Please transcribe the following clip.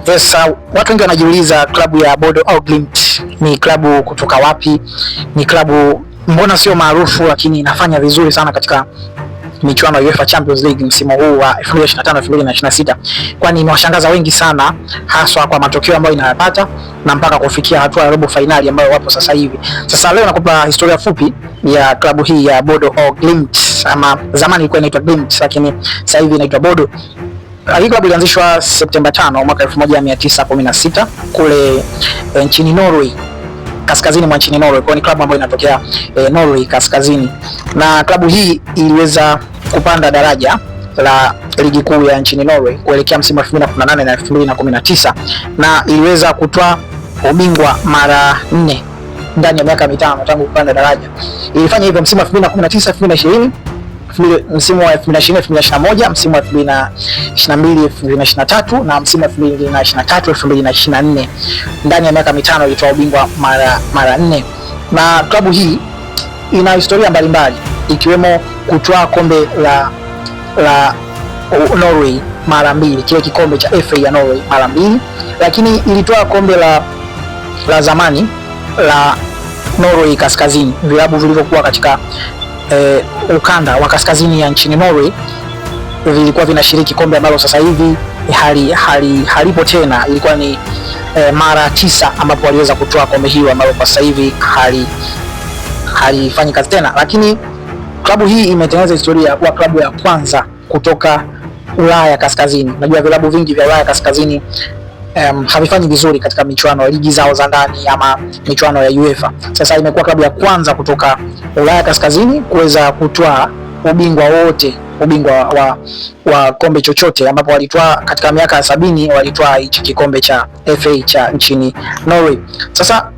Yes, watu wengi wanajiuliza klabu ya Bodo Glimt ni klabu kutoka wapi? Ni klabu mbona sio maarufu lakini inafanya vizuri sana katika michuano ya UEFA Champions League msimu huu wa 2025-2026, kwani imewashangaza wengi sana, haswa kwa matokeo ambayo inayapata na mpaka kufikia hatua ya robo finali ambayo wapo sasa hivi. Sasa leo nakupa historia fupi ya klabu hii ya Bodo Glimt, ama zamani ilikuwa inaitwa Glimt lakini sasa hivi inaitwa Bodo. Hii klabu ilianzishwa Septemba 5 mwaka 1916 kule nchini Norway, kaskazini mwa nchini Norway. Kwa ni klabu ambayo inatokea Norway kaskazini, na klabu hii iliweza kupanda daraja la ligi kuu ya nchini Norway kuelekea msimu wa 2018 na 2019, na iliweza kutoa ubingwa mara 4 ndani ya miaka 5 tangu kupanda daraja. Ilifanya hivyo msimu wa 2019 2020, msimu wa 2020-2021, msimu wa 2022-2023 na msimu wa 2023-2024. Ndani ya miaka 5 ilitoa ubingwa mara 4. Na klabu hii ina historia mbalimbali ikiwemo kutoa kombe la Norway mara 2, kile kikombe cha FA ya Norway mara 2, lakini ilitoa kombe la zamani la Norway kaskazini. Vilabu vilivyokuwa katika ukanda wa kaskazini ya nchini Norway vilikuwa vinashiriki kombe ambalo sasa hivi halipo tena. Ilikuwa ni mara 9 ambapo waliweza kutoa kombe hilo ambalo kwa sasa hivi halifanyi kazi tena, lakini klabu hii imetengeneza historia kwa klabu ya kwanza kutoka Ulaya kaskazini. Najua vilabu vingi vya Ulaya kaskazini havifanyi vizuri katika michuano ya ligi zao za ndani ama michuano ya UEFA. Sasa imekuwa klabu ya kwanza kutoka Ulaya kaskazini kuweza kutoa ubingwa wa kombe chochote, ambapo walitoa katika miaka ya 70 walitoa hichi kikombe cha FA cha nchini Norway. Sasa